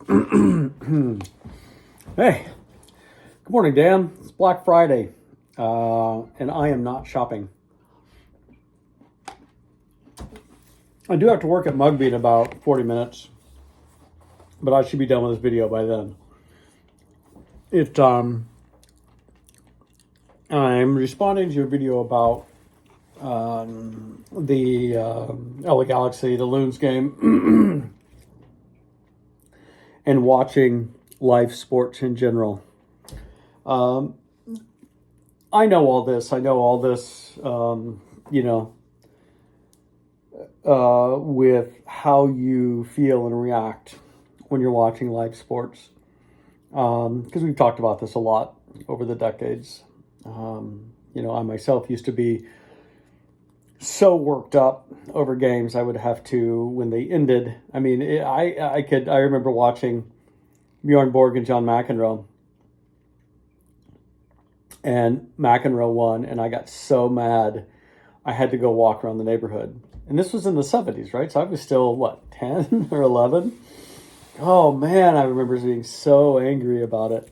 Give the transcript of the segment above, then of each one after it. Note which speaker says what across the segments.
Speaker 1: Hey, good morning, Dan. It's Black Friday, and I am not shopping. I do have to work at Mugby in about 40 minutes, but I should be done with this video by then. I'm responding to a video about the LA Galaxy, the Loons game, and watching live sports in general. I know all this. With how you feel and react when you're watching live sports. Because we've talked about this a lot over the decades. I myself used to be so worked up over games I would have to, when they ended. I mean, I remember watching Bjorn Borg and John McEnroe. And McEnroe won, and I got so mad I had to go walk around the neighborhood. And this was in the 70s, right? So I was still, 10 or 11? Oh, man, I remember being so angry about it.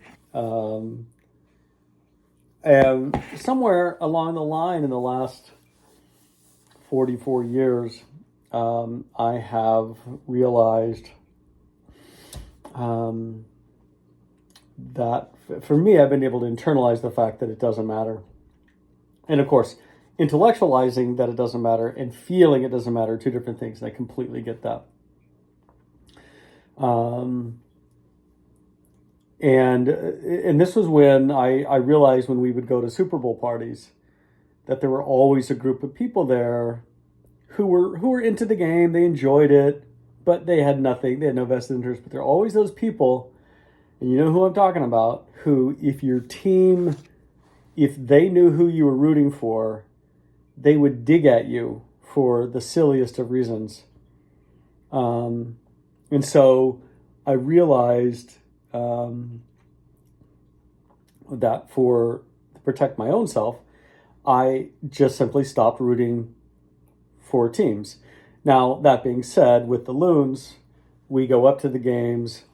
Speaker 1: And somewhere along the line in the last 44 years, I have realized that for me, I've been able to internalize the fact that it doesn't matter. And of course, intellectualizing that it doesn't matter and feeling it doesn't matter are two different things. And I completely get that. And this was when I realized, when we would go to Super Bowl parties, that there were always a group of people there who were into the game. They enjoyed it, but they had nothing. They had no vested interest. But there are always those people, and you know who I'm talking about, who, if your team, if they knew who you were rooting for, they would dig at you for the silliest of reasons. And so I realized that to protect my own self, I just simply stopped rooting for teams. Now, that being said, with the Loons, we go up to the games.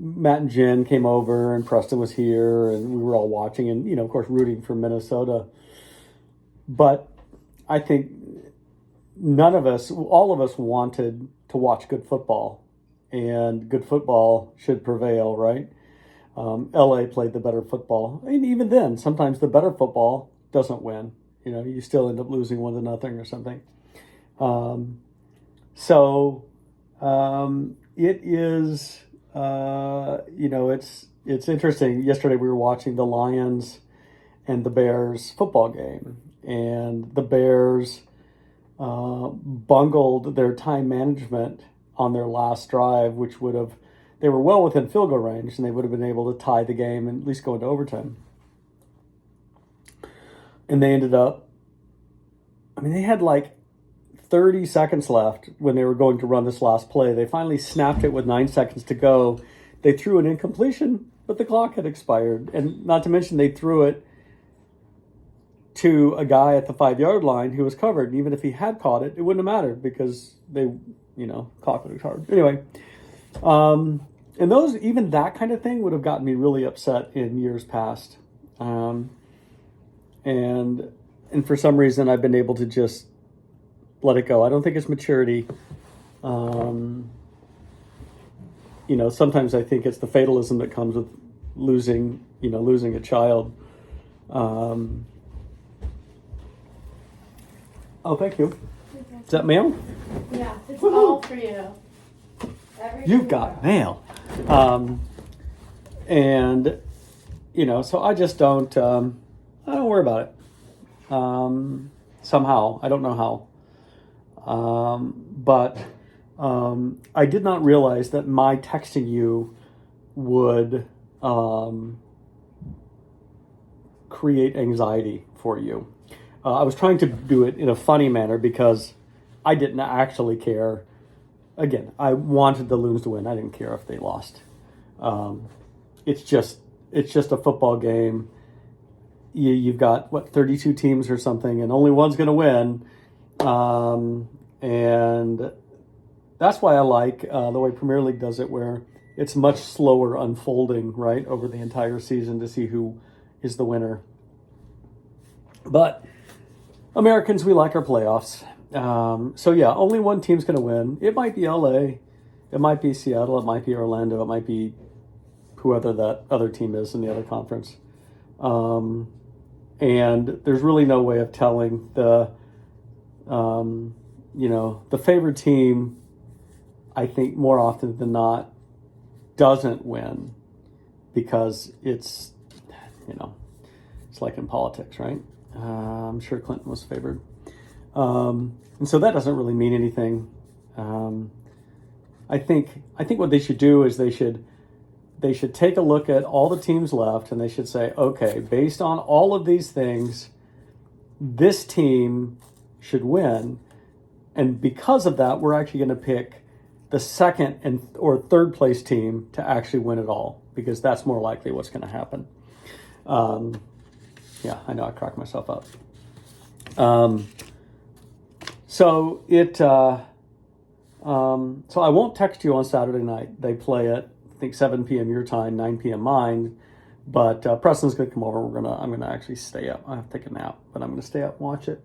Speaker 1: Matt and Jen came over, and Preston was here, and we were all watching, and, of course, rooting for Minnesota. But I think all of us wanted to watch good football, and good football should prevail, right? LA played the better football. And even then, sometimes the better football doesn't win. You still end up losing 1-0 or something. It is, it's interesting. Yesterday we were watching the Lions and the Bears football game, and the Bears bungled their time management on their last drive, which they were well within field goal range, and they would have been able to tie the game and at least go into overtime. And they ended up, they had 30 seconds left when they were going to run this last play. They finally snapped it with 9 seconds to go. They threw an incompletion, but the clock had expired. And not to mention, they threw it to a guy at the 5-yard line who was covered. And even if he had caught it, it wouldn't have mattered because they, clock was hard. Anyway, and even that kind of thing would have gotten me really upset in years past. And for some reason, I've been able to just let it go. I don't think it's maturity. Sometimes I think it's the fatalism that comes with losing a child. Oh, thank you. Is that mail?
Speaker 2: Yeah, it's all for you.
Speaker 1: You've got mail. So I just don't worry about it. Somehow, I don't know how. But I did not realize that my texting you would create anxiety for you. I was trying to do it in a funny manner because I didn't actually care. Again, I wanted the Loons to win. I didn't care if they lost. It's just a football game. You've got 32 teams or something, and only one's going to win. And that's why I like the way Premier League does it, where it's much slower unfolding, right, over the entire season to see who is the winner. But Americans, we like our playoffs. So yeah, only one team's going to win. It might be LA, it might be Seattle, it might be Orlando, it might be whoever that other team is in the other conference. And there's really no way of telling the favored team, I think more often than not, doesn't win because it's like in politics, right? I'm sure Clinton was favored. And so that doesn't really mean anything. I think what they should do is they should take a look at all the teams left and they should say, okay, based on all of these things, this team should win. And because of that, we're actually going to pick the second or third place team to actually win it all, because that's more likely what's going to happen. Yeah, I know I cracked myself up. So I won't text you on Saturday night. They play at, I think, 7 p.m. your time, 9 p.m. mine. But Preston's going to come over. I'm going to actually stay up. I have to take a nap, but I'm going to stay up and watch it.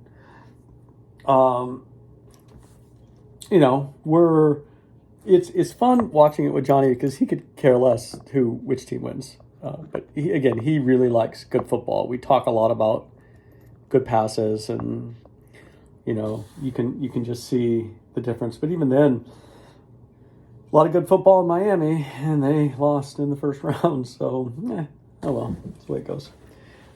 Speaker 1: It's fun watching it with Johnny because he could care less which team wins. But he really likes good football. We talk a lot about good passes, and you can just see the difference. But even then, a lot of good football in Miami, and they lost in the first round. So, oh well, that's the way it goes.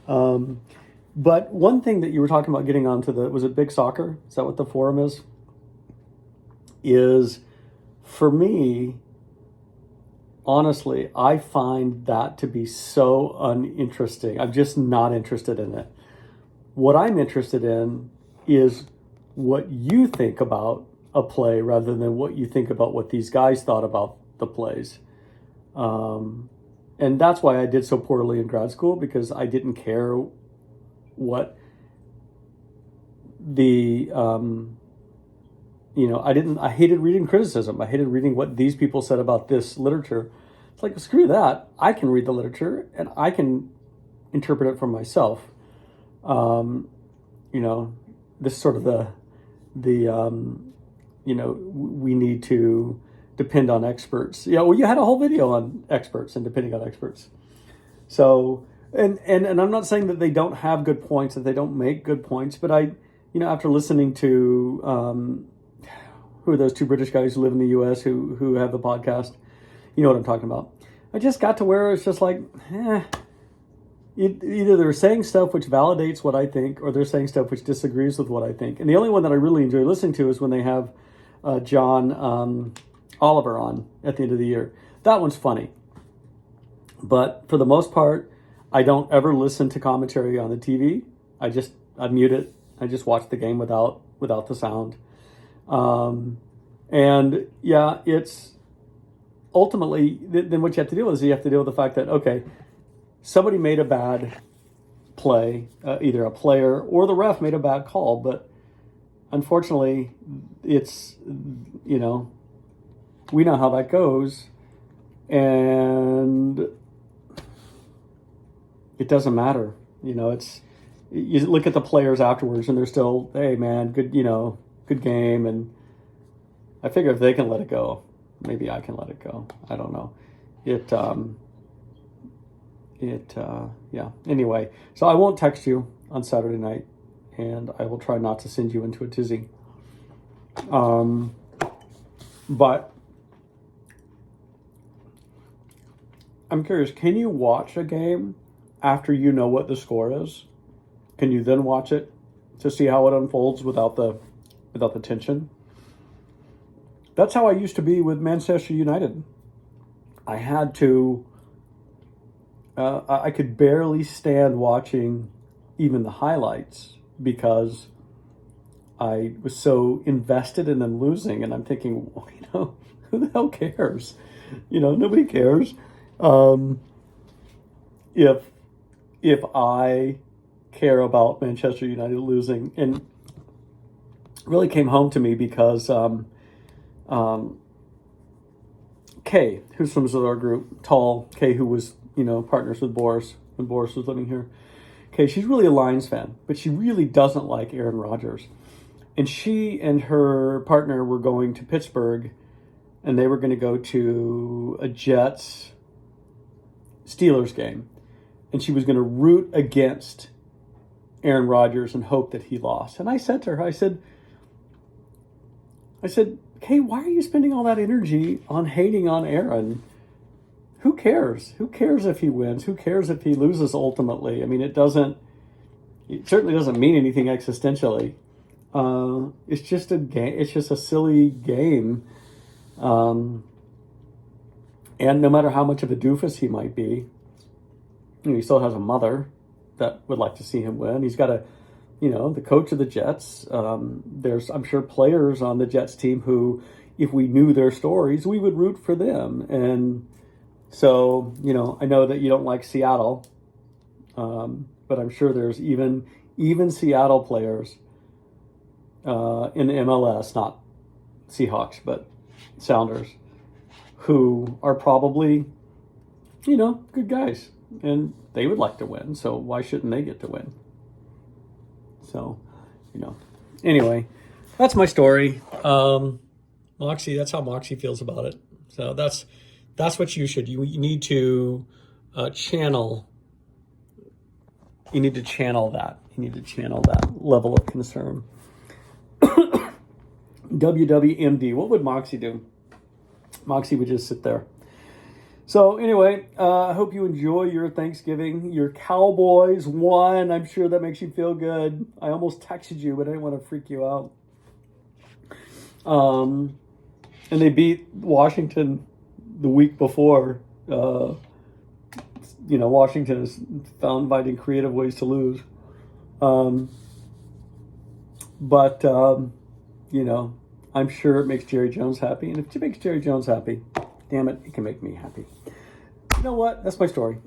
Speaker 1: But one thing that you were talking about getting onto was it Big Soccer? Is that what the forum is? Is, for me, honestly, I find that to be so uninteresting. I'm just not interested in it. What I'm interested in is what you think about a play rather than what you think about what these guys thought about the plays. And that's why I did so poorly in grad school, because I didn't care what the... I hated reading criticism. I hated reading what these people said about this literature. It's like, screw that. I can read the literature and I can interpret it for myself. This is sort of we need to depend on experts. You had a whole video on experts and depending on experts. So, and I'm not saying that they don't have good points, that they don't make good points, but after listening to, who are those two British guys who live in the U.S. who have the podcast? You know what I'm talking about. I just got to where it's just like, either they're saying stuff which validates what I think, or they're saying stuff which disagrees with what I think. And the only one that I really enjoy listening to is when they have John Oliver on at the end of the year. That one's funny. But for the most part, I don't ever listen to commentary on the TV. I mute it. I just watch the game without the sound. It's ultimately, then what you have to deal with is you have to deal with the fact that, okay, somebody made a bad play, either a player or the ref made a bad call, but unfortunately it's, we know how that goes, and it doesn't matter. You look at the players afterwards and they're still, hey man, good game. And I figure if they can let it go, maybe I can let it go. I don't know. Anyway, so I won't text you on Saturday night, and I will try not to send you into a tizzy. But I'm curious, can you watch a game after you know what the score is? Can you then watch it to see how it unfolds without the tension? That's how I used to be with Manchester United. I had to... I could barely stand watching even the highlights because I was so invested in them losing, and I'm thinking, who the hell cares? Nobody cares. If I care about Manchester United losing, and really came home to me because Kay, who swims with our group, tall Kay, who was, partners with Boris when Boris was living here. Kay, she's really a Lions fan, but she really doesn't like Aaron Rodgers. And she and her partner were going to Pittsburgh, and they were going to go to a Jets Steelers game. And she was going to root against Aaron Rodgers and hope that he lost. And I said to her, I said, Kay, why are you spending all that energy on hating on Aaron? Who cares? Who cares if he wins? Who cares if he loses ultimately? I mean, it certainly doesn't mean anything existentially. It's just a game. It's just a silly game. And no matter how much of a doofus he might be, he still has a mother that would like to see him win. He's got the coach of the Jets. There's, I'm sure, players on the Jets team who, if we knew their stories, we would root for them. And so, I know that you don't like Seattle, but I'm sure there's even Seattle players in the MLS, not Seahawks, but Sounders, who are probably, good guys. And they would like to win, so why shouldn't they get to win? So, anyway, that's my story. Moxie, that's how Moxie feels about it. So that's what you should. You need to channel. You need to channel that. You need to channel that level of concern. WWMD. What would Moxie do? Moxie would just sit there. So anyway, I hope you enjoy your Thanksgiving. Your Cowboys won. I'm sure that makes you feel good. I almost texted you, but I didn't want to freak you out. And they beat Washington the week before. Washington has found finding creative ways to lose. But I'm sure it makes Jerry Jones happy. And if it makes Jerry Jones happy, damn it, it can make me happy. You know what? That's my story.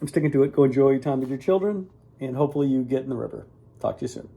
Speaker 1: I'm sticking to it. Go enjoy your time with your children, and hopefully you get in the river. Talk to you soon.